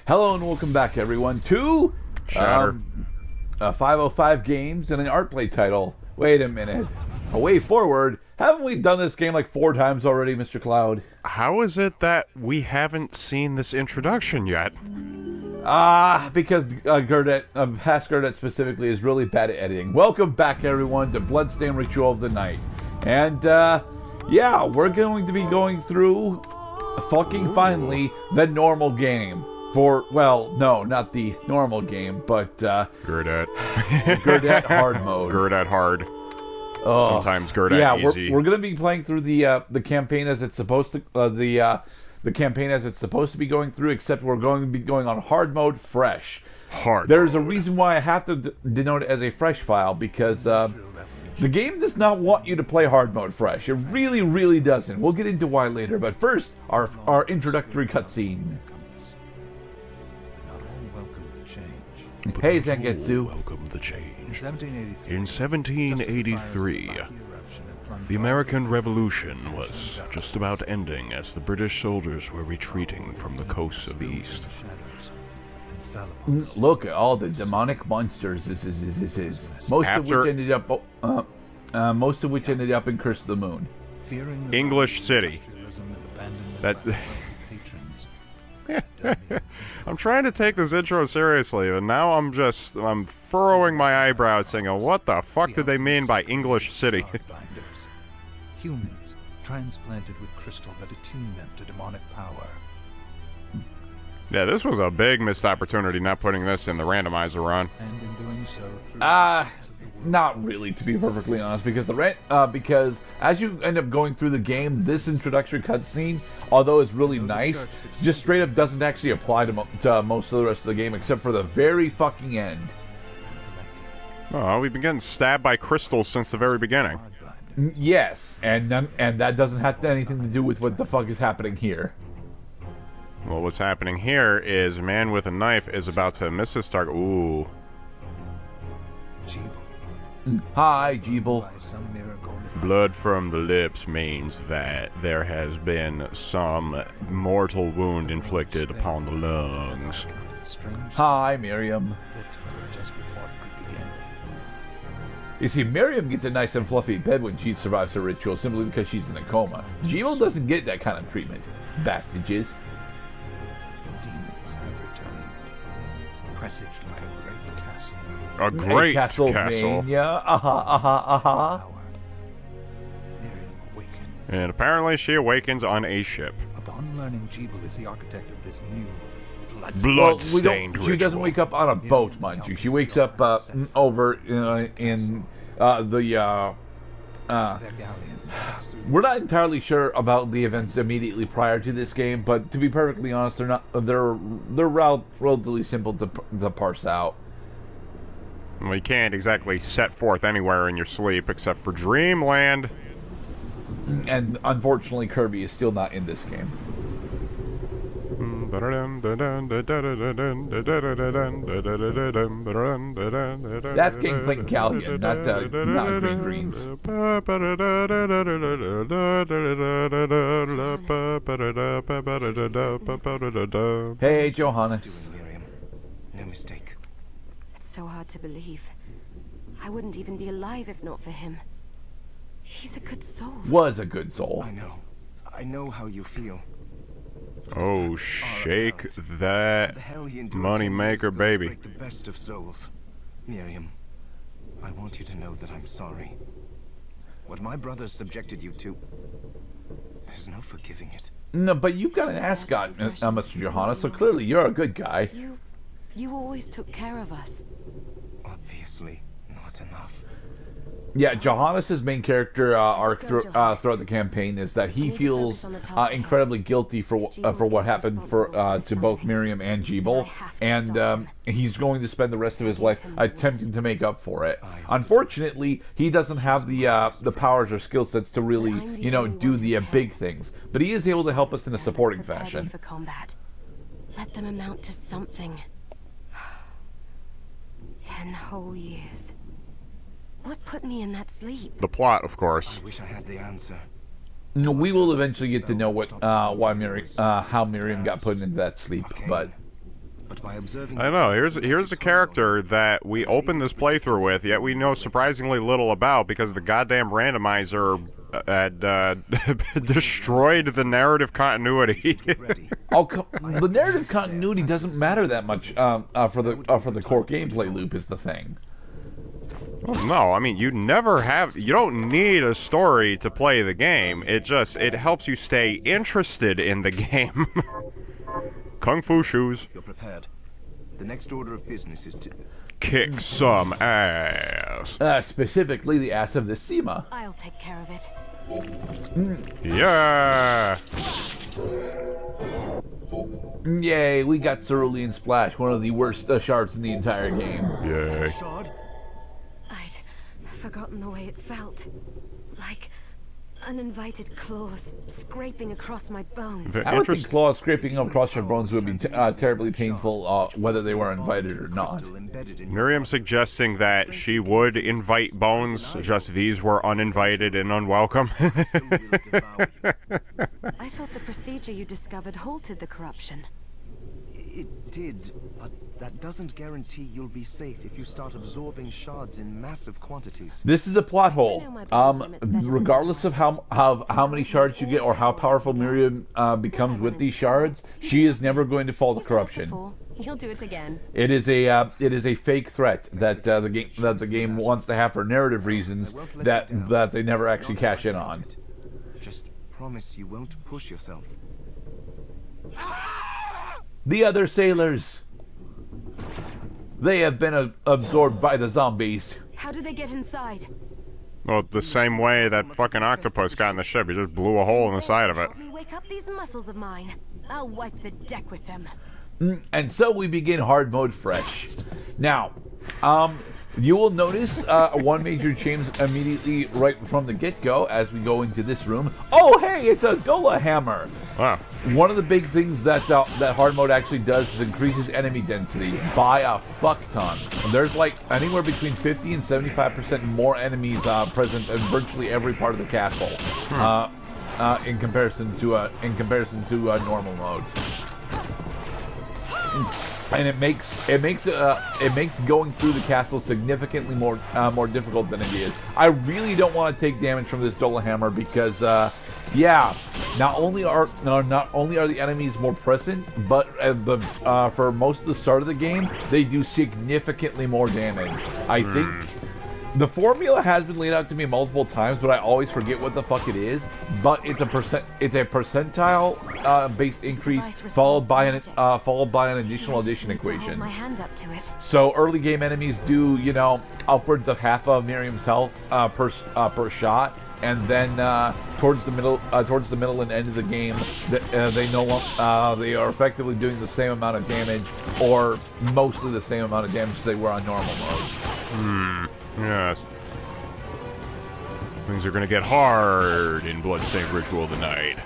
Hello and welcome back, everyone, to Shatter. 505 games and an art play title. Wait a minute. A way forward. Haven't we done this game like 4 times already, Mr. Cloud? How is it that we haven't seen this introduction yet? Because Gurdet, past Gurdet specifically, is really bad at editing. Welcome back, everyone, to Bloodstained Ritual of the Night. And, yeah, we're going to be going through, finally, the normal game. Well, no, not the normal game, but, Gurdet. Gurdet hard mode. Gurdet hard. Oh, Sometimes Gurdet yeah, easy. we're gonna be playing through the campaign as it's supposed to the campaign as it's supposed to be going through, except we're going to be going on hard mode fresh. Hard. There's a reason why I have to denote it as a fresh file, because the game does not want you to play hard mode fresh. It really, really doesn't. We'll get into why later, but first, our introductory cutscene. Hey, Zangetsu. Welcome the change. In 1783, the American Revolution was just about ending as the British soldiers were retreating from the coasts of the East. Look at all the demonic monsters. Most of which ended up in Curse of the Moon. English City. That. I'm trying to take this intro seriously, and now I'm furrowing my eyebrows saying, oh, what the fuck did they mean by English City? Humans transplanted with crystal that attune them to demonic power. Yeah, this was a big missed opportunity not putting this in the randomizer run. And in doing so, through Not really, to be perfectly honest, because because as you end up going through the game, this introductory cutscene, although it's really nice, just straight up doesn't actually apply to most of the rest of the game, except for the very fucking end. Oh, we've been getting stabbed by crystals since the very beginning. Yes, and that doesn't have anything to do with what the fuck is happening here. Well, what's happening here is a man with a knife is about to miss his target. Ooh. Hi, Jeeble. Blood from the lips means that there has been some mortal wound inflicted upon the lungs. Hi, Miriam. You see, Miriam gets a nice and fluffy bed when she survives her ritual simply because she's in a coma. Jeeble doesn't get that kind of treatment. Bastages. Demons have returned, presaged by a great castle. A great castle. Miriam awakened. And apparently she awakens on a ship. Upon learning Jeeble is the architect of this new Bloodstained ritual. She doesn't wake up on a boat, mind you. She wakes up over in the we're not entirely sure about the events immediately prior to this game, but to be perfectly honest, they're relatively simple to parse out. Well, you can't exactly set forth anywhere in your sleep except for Dreamland. And unfortunately, Kirby is still not in this game. That's game playing Galleon, not Green Greens. Hey, Johannes. Miriam. No mistake. It's so hard to believe. I wouldn't even be alive if not for him. He's a good soul. Was a good soul. I know how you feel. Oh, shake that money maker, baby. Break the best of souls. Miriam, I want you to know that I'm sorry. What my brothers subjected you to, there's no forgiving it. No, but you've got an ascot, Mr. Johannes, so clearly you're a good guy. You always took care of us. Obviously, not enough. Yeah, Johannes' main character arc throughout the campaign is that he feels incredibly guilty for what happened to both Miriam and Jeeble, and he's going to spend the rest of his life attempting to make up for it. Unfortunately, he doesn't have the powers or skill sets to really, do the big things, but he is able to help us in a supporting fashion. For combat. Let them amount to something. 10 whole years. What put me in that sleep? The plot, of course. I wish I had the answer. No, we will eventually get to know how Miriam got put into that sleep, but But by observing I know, here's a character that we opened this playthrough with, yet we know surprisingly little about because the goddamn randomizer had destroyed the narrative continuity. Oh, the narrative continuity doesn't matter that much for the core gameplay loop is the thing. No, I mean, you don't need a story to play the game. It helps you stay interested in the game. Kung Fu shoes. You're prepared. The next order of business is to Kick some ass. Specifically the ass of the Sema. I'll take care of it. Yeah. Yay, we got Cerulean Splash, one of the worst shards in the entire game. Yay. shard. I'd forgotten the way it felt. Like uninvited claws scraping across my bones. I would think claws scraping across your bones would be terribly painful, whether they were invited or not. Miriam suggesting that she would invite bones, just these were uninvited and unwelcome. I thought the procedure you discovered halted the corruption. It did, but that doesn't guarantee you'll be safe if you start absorbing shards in massive quantities. This is a plot hole. Regardless of how many shards you get or how powerful Miriam becomes with these shards, she is never going to fall to corruption. You'll do it again. It is a fake threat that the game wants to have for narrative reasons that they never actually cash in on. Just promise you won't push yourself. The other sailors. They have been absorbed by the zombies. How did they get inside? Well, the same way that fucking octopus got in the ship. He just blew a hole in the side of it. Help me wake up these muscles of mine. I'll wipe the deck with them. And so we begin hard mode fresh. Now, you will notice one major change immediately right from the get-go as we go into this room. Oh, hey, it's a Dola hammer. Wow. One of the big things that hard mode actually does is increases enemy density by a fuck ton. There's like anywhere between 50 and 75% more enemies present in virtually every part of the castle, in comparison to normal mode. And it makes going through the castle significantly more difficult than it is. I really don't want to take damage from this Dola hammer because not only are the enemies more present, but for most of the start of the game they do significantly more damage. I think the formula has been laid out to me multiple times, but I always forget what the fuck it is. But it's a percentile based increase followed by an additional addition equation. My hand up to it. So early game enemies do upwards of half of Miriam's health per shot, and then towards the middle and end of the game, they are effectively doing the same amount of damage, or mostly the same amount of damage as they were on normal mode. Yes. Things are gonna get hard in Bloodstained Ritual of the Night.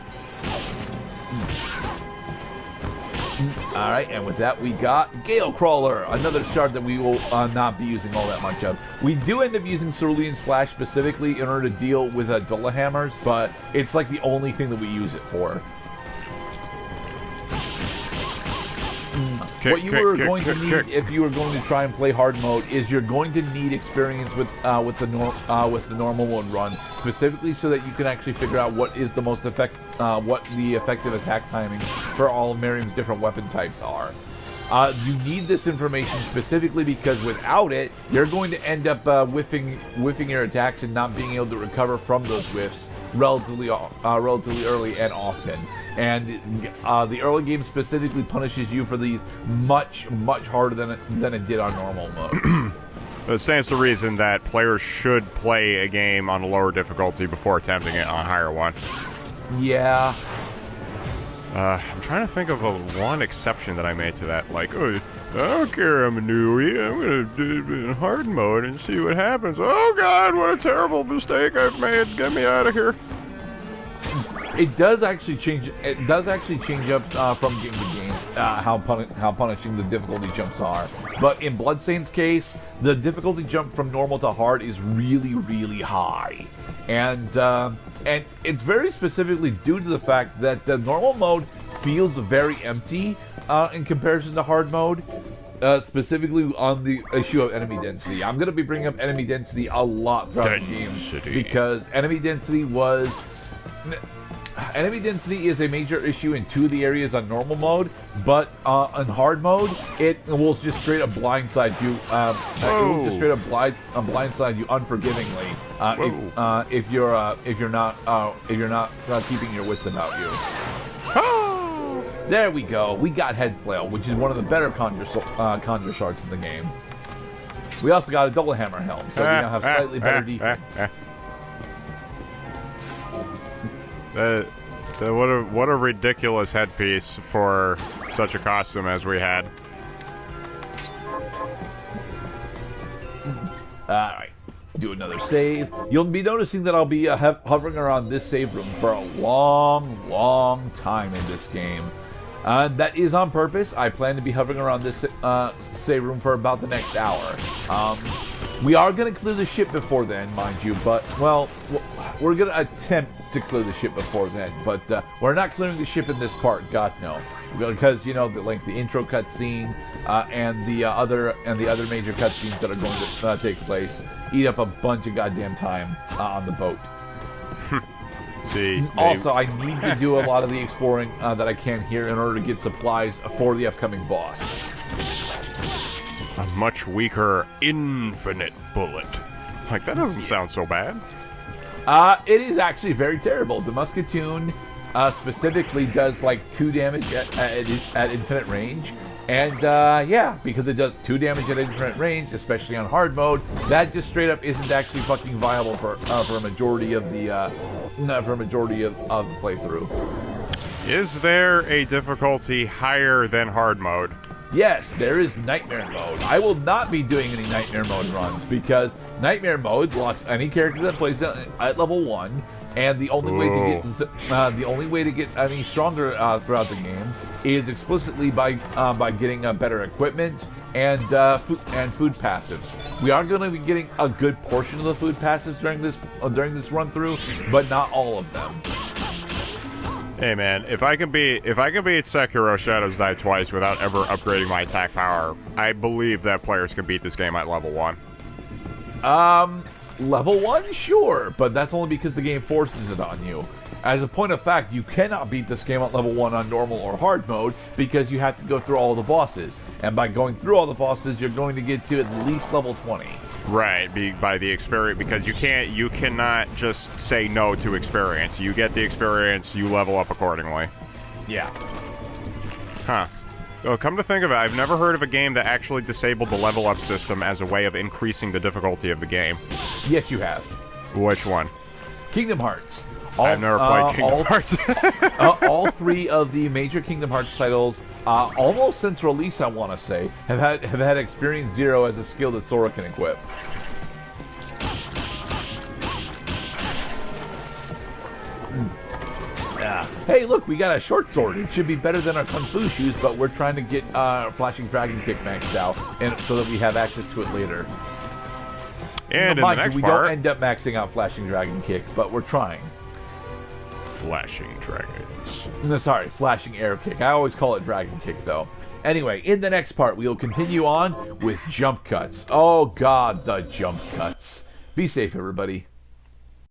Alright, and with that we got Gale Crawler, another shard that we will not be using all that much of. We do end up using Cerulean Splash specifically in order to deal with Dola hammers, but it's like the only thing that we use it for. What you are going to need if you are going to try and play hard mode is you're going to need experience with the normal mode run, specifically so that you can actually figure out what is the most what the effective attack timings for all of Miriam's different weapon types are. You need this information specifically because without it, you're going to end up whiffing your attacks and not being able to recover from those whiffs relatively early and often. And the early game specifically punishes you for these much harder than it did on normal mode. It stands to reason that players should play a game on a lower difficulty before attempting it on a higher one. Yeah. I'm trying to think of one exception that I made to that. Like, oh, I don't care, I'm a newbie. I'm going to do it in hard mode and see what happens. Oh, God, what a terrible mistake I've made. Get me out of here. It does actually change. It does actually change up from game to game how punishing the difficulty jumps are. But in Bloodstained's case, the difficulty jump from normal to hard is really high, and it's very specifically due to the fact that the normal mode feels very empty in comparison to hard mode. Specifically on the issue of enemy density. I'm going to be bringing up enemy density a lot throughout the game because enemy density is a major issue in 2 of the areas on normal mode, but on hard mode, it will just straight up blindside you. It will just straight up blindside you unforgivingly if you're not keeping your wits about you. There we go. We got Head Flail, which is one of the better Conjure Shards in the game. We also got a Double Hammer Helm, so we now have slightly better defense. What a ridiculous headpiece for such a costume as we had. Alright, do another save. You'll be noticing that I'll be hovering around this save room for a long time in this game. That is on purpose. I plan to be hovering around this save room for about the next hour. We are going to clear the ship before then, mind you, but, well, we're going to attempt to clear the ship before then, but we're not clearing the ship in this part, God no. Because, you know, the intro cutscene and the other major cutscenes that are going to take place eat up a bunch of goddamn time on the boat. See, also, I need to do a lot of the exploring that I can here in order to get supplies for the upcoming boss. A much weaker infinite bullet. Like, that doesn't sound so bad. It is actually very terrible. The Musketeer specifically does like 2 damage at infinite range. And yeah, because it does 2 damage at infinite range, especially on hard mode, that just straight up isn't actually fucking viable for a majority of the playthrough. Is there a difficulty higher than hard mode? Yes, there is Nightmare Mode. I will not be doing any Nightmare Mode runs because Nightmare Mode blocks any character that plays at level 1, and the only way to get any stronger throughout the game is explicitly by getting better equipment and food passives. We are going to be getting a good portion of the food passives during this run through, but not all of them. Hey man, if I can beat Sekiro Shadows Die Twice without ever upgrading my attack power, I believe that players can beat this game at level 1. Level 1? Sure, but that's only because the game forces it on you. As a point of fact, you cannot beat this game at level 1 on normal or hard mode because you have to go through all the bosses. And by going through all the bosses, you're going to get to at least level 20. Right, by the experience, because you cannot just say no to experience. You get the experience, you level up accordingly. Yeah. Huh. Well, come to think of it, I've never heard of a game that actually disabled the level up system as a way of increasing the difficulty of the game. Yes, you have. Which one? Kingdom Hearts. I've never played Kingdom Hearts. All 3 of the major Kingdom Hearts titles, almost since release, I want to say, have had Experience 0 as a skill that Sora can equip. Hey, look, we got a short sword. It should be better than our Kung Fu shoes, but we're trying to get Flashing Dragon Kick maxed out, and so that we have access to it later. And in the next we don't end up maxing out Flashing Dragon Kick, but we're trying. Flashing Dragons. No, sorry, Flashing Air Kick. I always call it Dragon Kick, though. Anyway, in the next part, we will continue on with jump cuts. Oh, God, the jump cuts. Be safe, everybody.